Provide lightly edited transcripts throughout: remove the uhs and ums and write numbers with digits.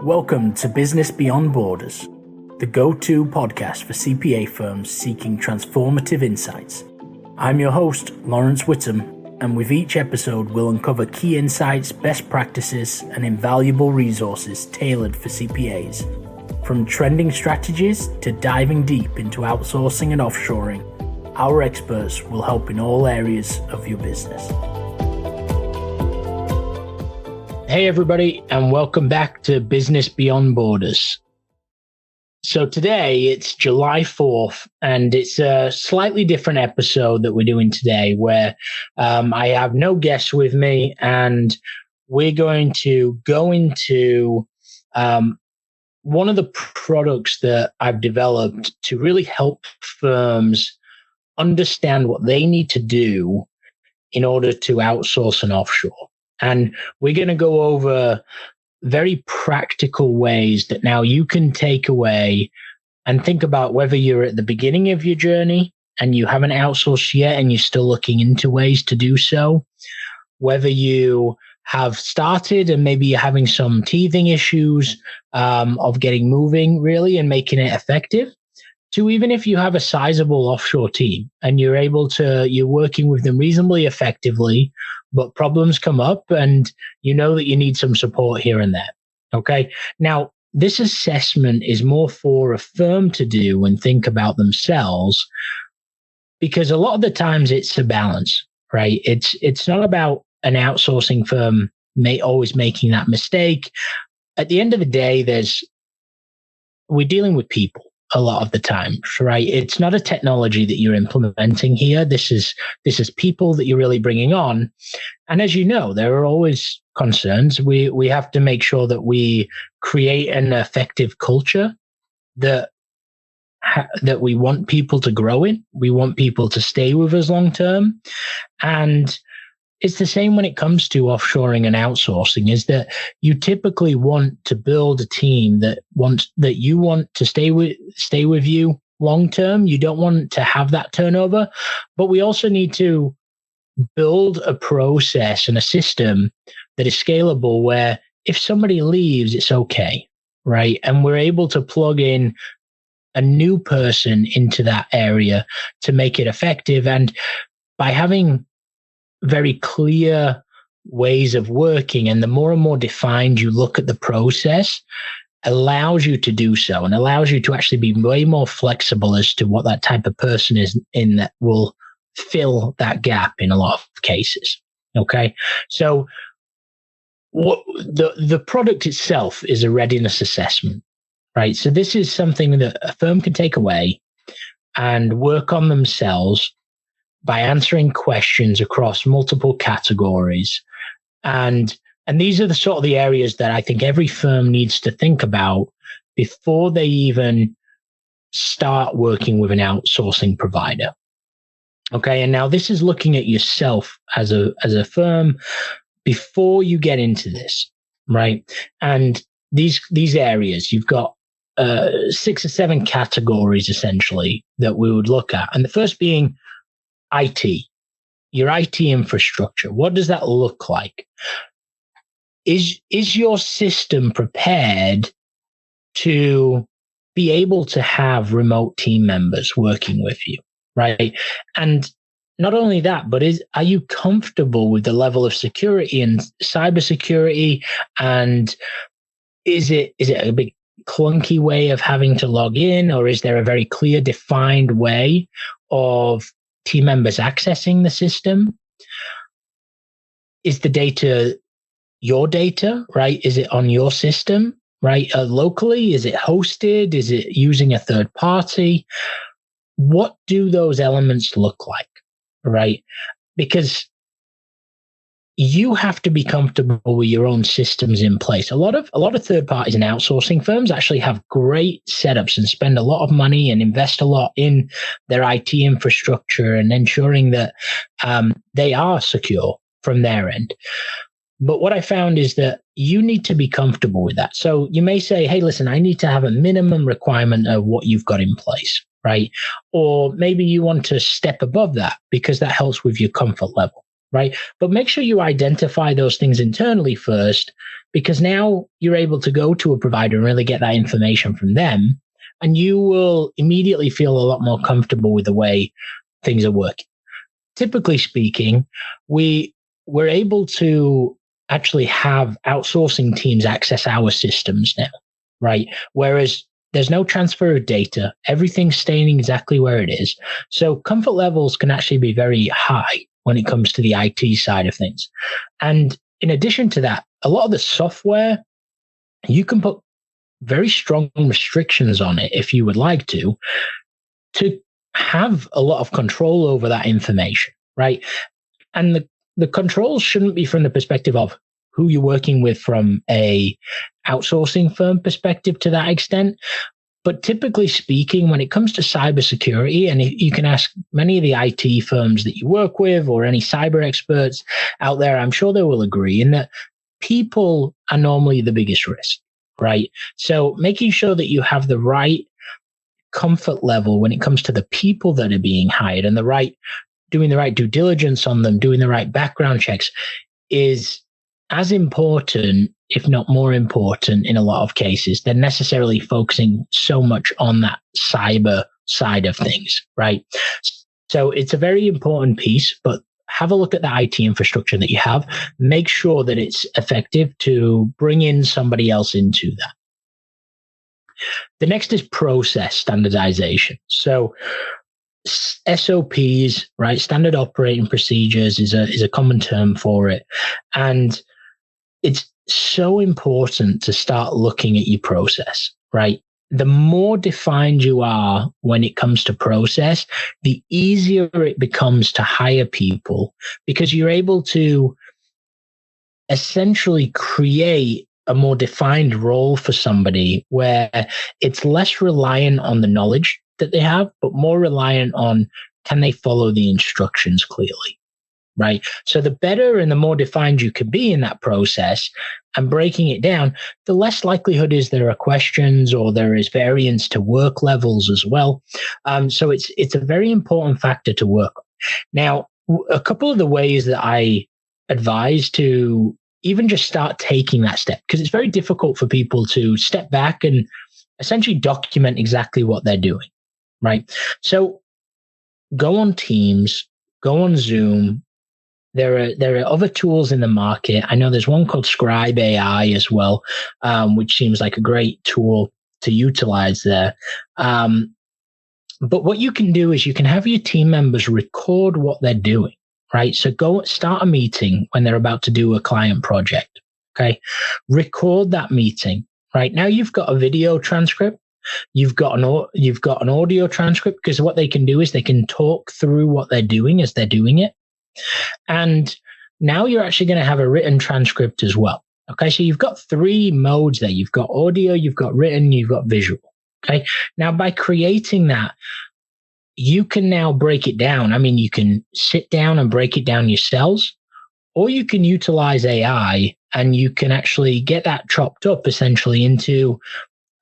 Welcome to Business Beyond Borders, the go-to podcast for CPA firms seeking transformative insights. I'm your host, Laurence Whittam, and with each episode we'll uncover key insights, best practices, and invaluable resources tailored for CPAs. From trending strategies to diving deep into outsourcing and offshoring, our experts will help in all areas of your business. Hey everybody, and welcome back to Business Beyond Borders. So today it's July 4th, and it's a slightly different episode that we're doing today where I have no guests with me, and we're going to go into one of the products that I've developed to really help firms understand what they need to do in order to outsource and offshore. And we're going to go over very practical ways that now you can take away and think about whether you're at the beginning of your journey and you haven't outsourced yet and you're still looking into ways to do so, whether you have started and maybe you're having some teething issues of getting moving really and making it effective, to even if you have a sizable offshore team and you're working with them reasonably effectively, but problems come up and you know that you need some support here and there. Okay. Now, this assessment is more for a firm to do and think about themselves, because a lot of the times it's a balance, right? It's not about an outsourcing firm always making that mistake. At the end of the day, we're dealing with people a lot of the time, right? It's not a technology that you're implementing here. This is people that you're really bringing on. And as you know, there are always concerns. We have to make sure that we create an effective culture that we want people to grow in. We want people to stay with us long term. And it's the same when it comes to offshoring and outsourcing, is that you typically want to build a team that you want to stay with you long term. You don't want to have that turnover, but we also need to build a process and a system that is scalable where if somebody leaves, it's okay, right? And we're able to plug in a new person into that area to make it effective. And by having very clear ways of working, and the more and more defined you look at the process, allows you to do so and allows you to actually be way more flexible as to what that type of person is in that will fill that gap in a lot of cases. Okay. So what the product itself is a readiness assessment, right? So this is something that a firm can take away and work on themselves by answering questions across multiple categories. And these are the sort of the areas that I think every firm needs to think about before they even start working with an outsourcing provider. Okay. And now this is looking at yourself as a firm before you get into this, right? And these areas, you've got 6 or 7 categories essentially that we would look at. And the first being IT, your IT infrastructure. What does that look like? Is your system prepared to be able to have remote team members working with you, right? And not only that, but are you comfortable with the level of security and cybersecurity? And is it a big clunky way of having to log in, or is there a very clear, defined way of team members accessing the system? Is the data your data, right? Is it on your system, right? Locally? Is it hosted? Is it using a third party? What do those elements look like, right? Because you have to be comfortable with your own systems in place. A lot of third parties and outsourcing firms actually have great setups and spend a lot of money and invest a lot in their IT infrastructure and ensuring that they are secure from their end. But what I found is that you need to be comfortable with that. So you may say, hey, listen, I need to have a minimum requirement of what you've got in place, right? Or maybe you want to step above that because that helps with your comfort level. Right. But make sure you identify those things internally first because now you're able to go to a provider and really get that information from them, and you will immediately feel a lot more comfortable with the way things are working. Typically speaking, we're able to actually have outsourcing teams access our systems now, right? Whereas there's no transfer of data, everything's staying exactly where it is. So comfort levels can actually be very high when it comes to the IT side of things. And in addition to that, a lot of the software, you can put very strong restrictions on it if you would like to have a lot of control over that information, right? And the controls shouldn't be from the perspective of who you're working with from a outsourcing firm perspective to that extent. But typically speaking, when it comes to cybersecurity, and you can ask many of the IT firms that you work with or any cyber experts out there, I'm sure they will agree in that people are normally the biggest risk, right? So making sure that you have the right comfort level when it comes to the people that are being hired and doing the right due diligence on them, doing the right background checks is as important, if not more important in a lot of cases, than necessarily focusing so much on that cyber side of things, right? So it's a very important piece, but have a look at the IT infrastructure that you have. Make sure that it's effective to bring in somebody else into that. The next is process standardization. So SOPs, right? Standard operating procedures is a common term for it. And it's so important to start looking at your process, right? The more defined you are when it comes to process, the easier it becomes to hire people because you're able to essentially create a more defined role for somebody where it's less reliant on the knowledge that they have, but more reliant on can they follow the instructions clearly, right? So the better and the more defined you can be in that process and breaking it down, the less likelihood is there are questions or there is variance to work levels as well. So it's a very important factor to work on. Now, a couple of the ways that I advise to even just start taking that step, because it's very difficult for people to step back and essentially document exactly what they're doing, right? So go on Teams, go on Zoom. There are other tools in the market. I know there's one called Scribe AI as well, which seems like a great tool to utilize there. But what you can do is you can have your team members record what they're doing, right? So go start a meeting when they're about to do a client project. Okay. Record that meeting, right? Now you've got a video transcript. You've got an audio transcript, because what they can do is they can talk through what they're doing as they're doing it. And now you're actually going to have a written transcript as well. Okay. So you've got three modes there. You've got audio, you've got written, you've got visual. Okay. Now by creating that, you can now break it down. I mean, you can sit down and break it down yourselves, or you can utilize AI and you can actually get that chopped up essentially into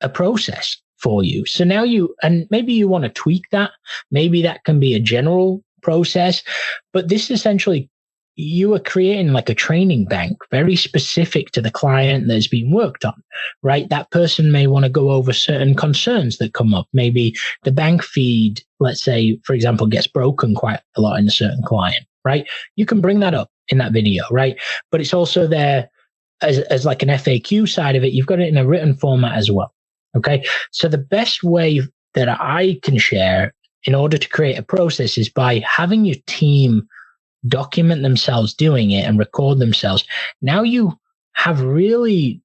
a process for you. So now and maybe you want to tweak that. Maybe that can be a general process, but this essentially, you are creating like a training bank very specific to the client that's being worked on, right? That person may want to go over certain concerns that come up. Maybe the bank feed, let's say, for example, gets broken quite a lot in a certain client, right? You can bring that up in that video, right? But it's also there as like an FAQ side of it. You've got it in a written format as well. Okay. So the best way that I can share in order to create a process is by having your team document themselves doing it and record themselves. Now you have really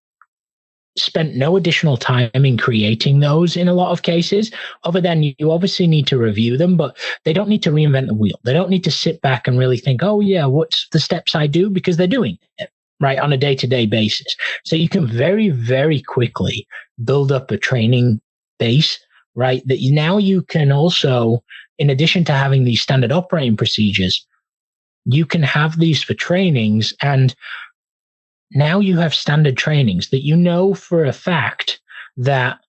spent no additional time in creating those in a lot of cases, other than you obviously need to review them, but they don't need to reinvent the wheel. They don't need to sit back and really think, oh yeah, what's the steps I do? Because they're doing it, right, on a day-to-day basis. So you can very, very quickly build up a training base, right? That now you can also, in addition to having these standard operating procedures, you can have these for trainings, and now you have standard trainings that you know for a fact that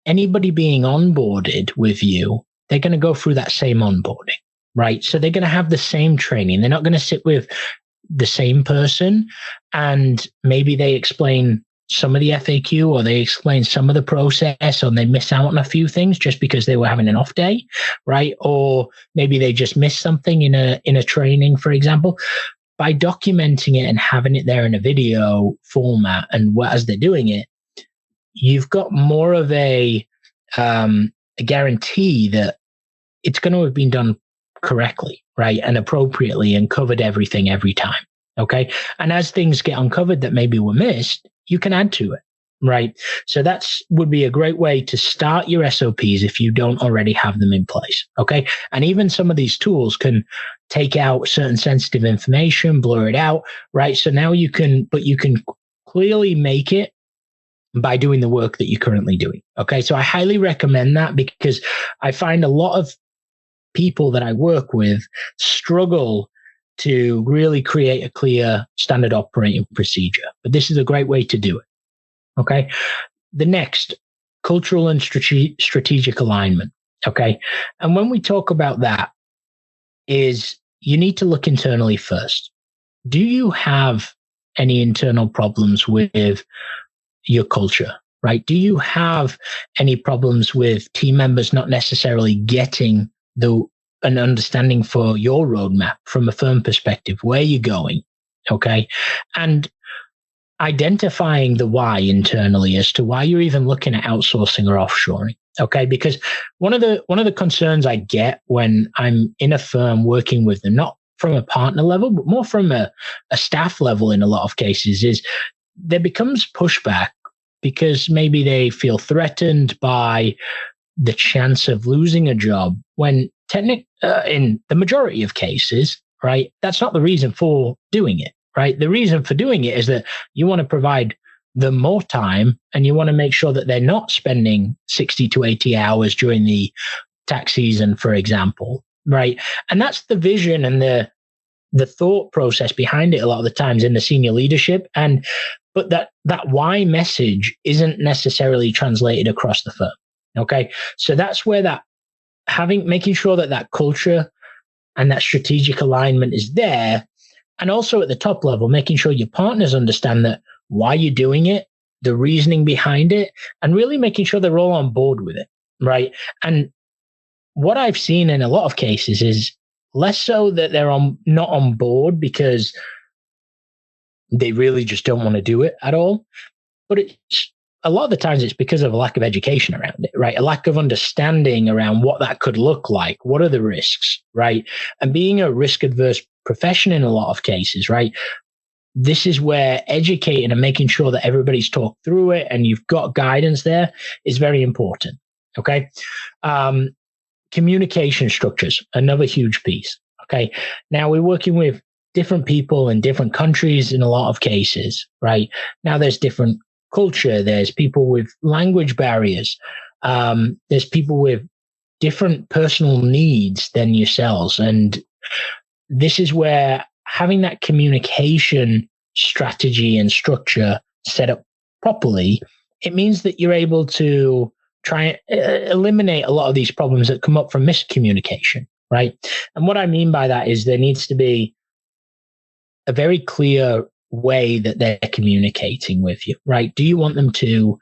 anybody being onboarded with you, they're going to go through that same onboarding, right? So they're going to have the same training. They're not going to sit with the same person, and maybe they explain some of the FAQ, or they explain some of the process, or they miss out on a few things just because they were having an off day, right? Or maybe they just missed something in a training, for example. By documenting it and having it there in a video format, and as they're doing it, you've got more of a guarantee that it's going to have been done correctly, right, and appropriately, and covered everything every time. Okay. And as things get uncovered that maybe were missed, you can add to it, right? So that's would be a great way to start your SOPs if you don't already have them in place. Okay. And even some of these tools can take out certain sensitive information, blur it out, right? So now you can clearly make it by doing the work that you're currently doing. Okay. So I highly recommend that, because I find a lot of people that I work with struggle to really create a clear standard operating procedure. But this is a great way to do it. Okay. The next, cultural and strategic alignment. Okay. And when we talk about that, is you need to look internally first. Do you have any internal problems with your culture, right? Do you have any problems with team members not necessarily getting an understanding for your roadmap from a firm perspective, where you're going? Okay. And identifying the why internally as to why you're even looking at outsourcing or offshoring. Okay. Because one of the concerns I get when I'm in a firm working with them, not from a partner level, but more from a staff level in a lot of cases, is there becomes pushback because maybe they feel threatened by the chance of losing a job, when in the majority of cases, right, that's not the reason for doing it, right? The reason for doing it is that you want to provide them more time, and you want to make sure that they're not spending 60 to 80 hours during the tax season, for example, right? And that's the vision and the thought process behind it a lot of the times in the senior leadership. But that why message isn't necessarily translated across the firm. Okay. So that's where making sure that culture and that strategic alignment is there. And also at the top level, making sure your partners understand that why you're doing it, the reasoning behind it, and really making sure they're all on board with it. Right. And what I've seen in a lot of cases is less so that they're not on board because they really just don't want to do it at all. But a lot of the times it's because of a lack of education around it, right? A lack of understanding around what that could look like. What are the risks, right? And being a risk adverse profession in a lot of cases, right? This is where educating and making sure that everybody's talked through it and you've got guidance there is very important. Okay. Communication structures, another huge piece. Okay. Now we're working with different people in different countries in a lot of cases, right? Now there's different culture. There's people with language barriers. There's people with different personal needs than yourselves. And this is where having that communication strategy and structure set up properly, it means that you're able to try and eliminate a lot of these problems that come up from miscommunication, right? And what I mean by that is there needs to be a very clear way that they're communicating with you, right? Do you want them to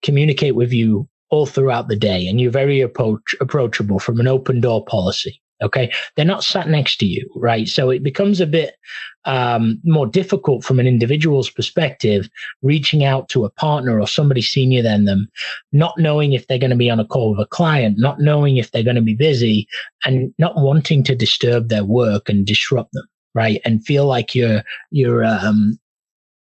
communicate with you all throughout the day and you're very approachable from an open door policy? Okay. They're not sat next to you, right? So it becomes a bit more difficult from an individual's perspective, reaching out to a partner or somebody senior than them, not knowing if they're going to be on a call with a client, not knowing if they're going to be busy, and not wanting to disturb their work and disrupt them, right? And feel like you're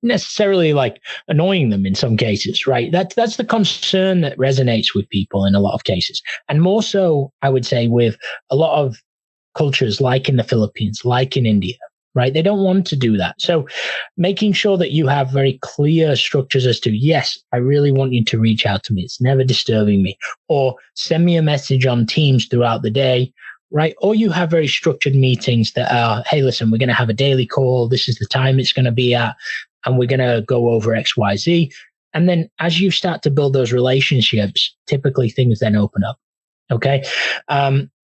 necessarily like annoying them in some cases, right? That's the concern that resonates with people in a lot of cases. And more so, I would say, with a lot of cultures like in the Philippines, like in India, right? They don't want to do that. So making sure that you have very clear structures as to, yes, I really want you to reach out to me. It's never disturbing me. Or send me a message on Teams throughout the day, right? Or you have very structured meetings that are, hey, listen, we're going to have a daily call. This is the time it's going to be at, and we're going to go over X, Y, Z. And then as you start to build those relationships, typically things then open up. Okay.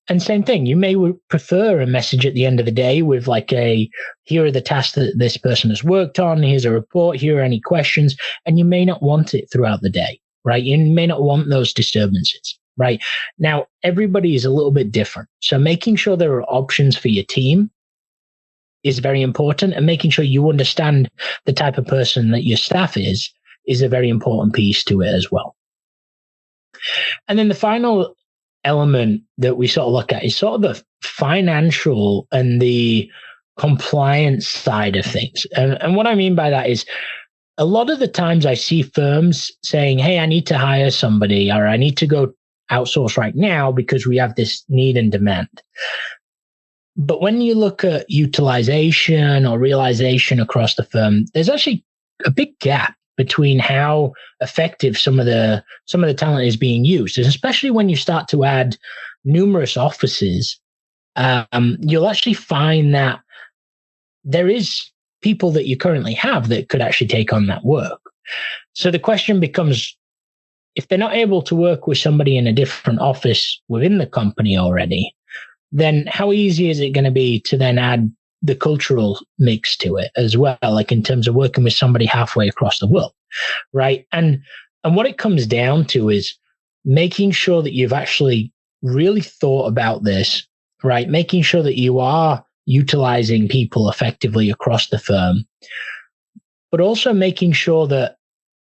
And same thing, you may prefer a message at the end of the day with like here are the tasks that this person has worked on, here's a report, here are any questions, and you may not want it throughout the day, right? You may not want those disturbances, right? Now, everybody is a little bit different. So making sure there are options for your team is very important, and making sure you understand the type of person that your staff is a very important piece to it as well. And then the final element that we sort of look at is sort of the financial and the compliance side of things. And what I mean by that is a lot of the times I see firms saying, hey, I need to hire somebody, or I need to go outsource right now because we have this need and demand. But when you look at utilization or realization across the firm, there's actually a big gap between how effective some of the talent is being used, and especially when you start to add numerous offices, you'll actually find that there is people that you currently have that could actually take on that work. So the question becomes, if they're not able to work with somebody in a different office within the company already, then how easy is it going to be to then add the cultural mix to it as well, like in terms of working with somebody halfway across the world, right? And what it comes down to is making sure that you've actually really thought about this, right? Making sure that you are utilizing people effectively across the firm, but also making sure that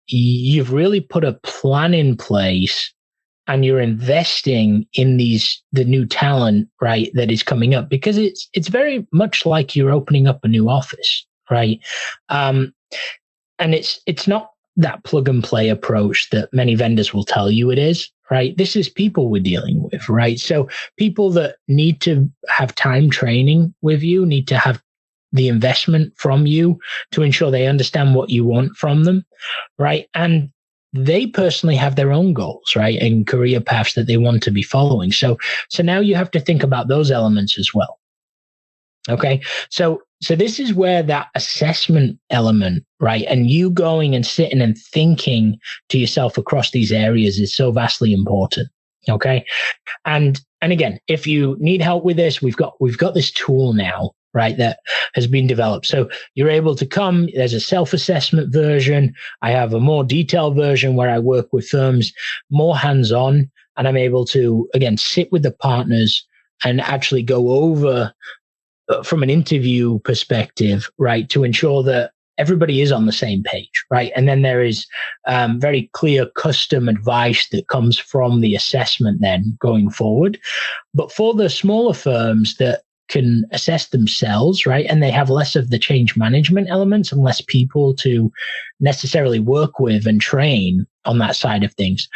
you've really put a plan in place and you're investing in the new talent, right, that is coming up, because it's very much like you're opening up a new office, right? And it's not that plug and play approach that many vendors will tell you it is, right? This is people we're dealing with, right? So people that need to have time training with you, need to have the investment from you to ensure they understand what you want from them, right? And they personally have their own goals, right? And career paths that they want to be following. So now you have to think about those elements as well. Okay. So this is where that assessment element, right? And you going and sitting and thinking to yourself across these areas is so vastly important. Okay. And again, if you need help with this, we've got this tool now, right, that has been developed. So you're able to come, there's a self-assessment version. I have a more detailed version where I work with firms more hands-on, and I'm able to, again, sit with the partners and actually go over from an interview perspective, right, to ensure that everybody is on the same page, right? And then there is very clear custom advice that comes from the assessment then going forward. But for the smaller firms that can assess themselves, right, and they have less of the change management elements and less people to necessarily work with and train on that side of things,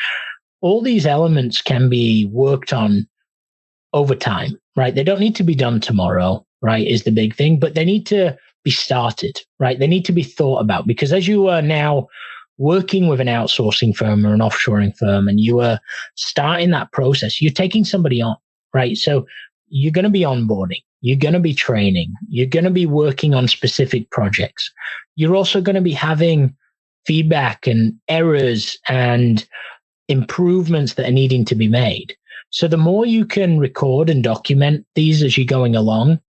all these elements can be worked on over time, right? They don't need to be done tomorrow, right, is the big thing, but they need to be started, right? They need to be thought about, because as you are now working with an outsourcing firm or an offshoring firm and you are starting that process, you're taking somebody on, right? So you're going to be onboarding, you're going to be training, you're going to be working on specific projects. You're also going to be having feedback and errors and improvements that are needing to be made. So the more you can record and document these as you're going along,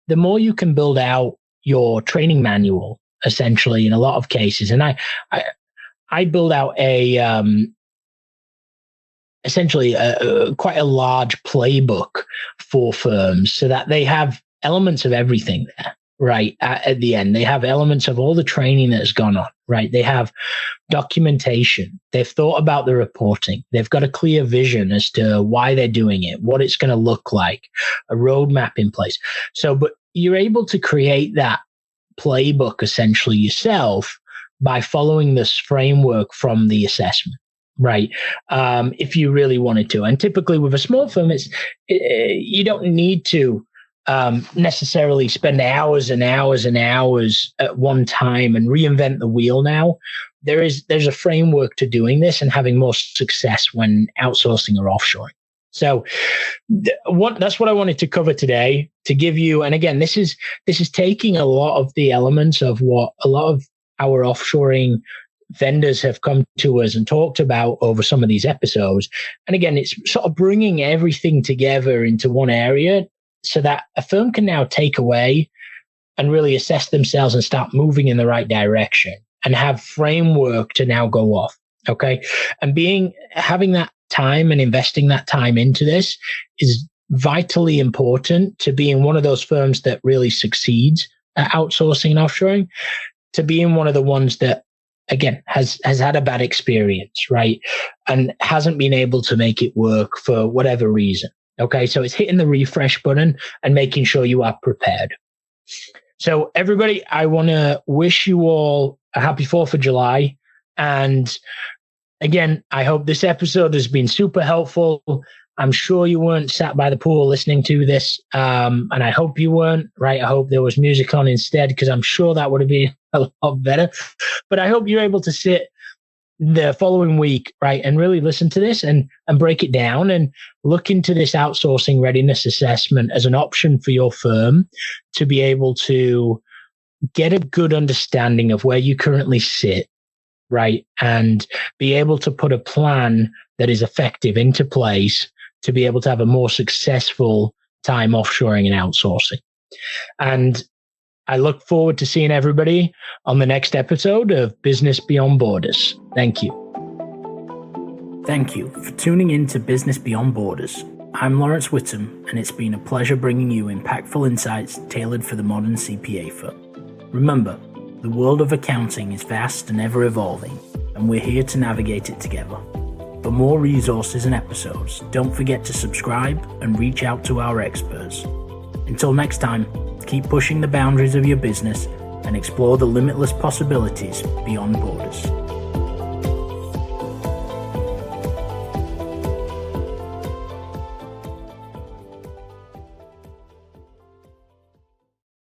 the more you can build out your training manual, essentially, in a lot of cases. And I build out essentially quite a large playbook for firms so that they have elements of everything there, right? At the end, they have elements of all the training that has gone on, right? They have documentation. They've thought about the reporting. They've got a clear vision as to why they're doing it, what it's going to look like, a roadmap in place. So, but you're able to create that playbook essentially yourself by following this framework from the assessment, right? If you really wanted to. And typically with a small firm, you don't need to necessarily spend hours and hours and hours at one time and reinvent the wheel now. There's a framework to doing this and having more success when outsourcing or offshoring. So that's what I wanted to cover today, to give you, and again, this is taking a lot of the elements of what a lot of our offshoring vendors have come to us and talked about over some of these episodes. And again, it's sort of bringing everything together into one area so that a firm can now take away and really assess themselves and start moving in the right direction and have framework to now go off. Okay. And having that time and investing that time into this is vitally important to being one of those firms that really succeeds at outsourcing and offshoring, to being one of the ones that, again, has had a bad experience, right? And hasn't been able to make it work for whatever reason. Okay. So it's hitting the refresh button and making sure you are prepared. So everybody, I want to wish you all a happy 4th of July. And again, I hope this episode has been super helpful. I'm sure you weren't sat by the pool listening to this. And I hope you weren't, right? I hope there was music on instead, because I'm sure that would have been a lot better. But I hope you're able to sit the following week, right, and really listen to this and break it down and look into this outsourcing readiness assessment as an option for your firm to be able to get a good understanding of where you currently sit, right, and be able to put a plan that is effective into place to be able to have a more successful time offshoring and outsourcing. And I look forward to seeing everybody on the next episode of Business Beyond Borders. Thank you. Thank you for tuning in to Business Beyond Borders. I'm Laurence Whittam, and it's been a pleasure bringing you impactful insights tailored for the modern CPA firm. Remember, the world of accounting is vast and ever evolving, and we're here to navigate it together. For more resources and episodes, don't forget to subscribe and reach out to our experts. Until next time, keep pushing the boundaries of your business and explore the limitless possibilities beyond borders.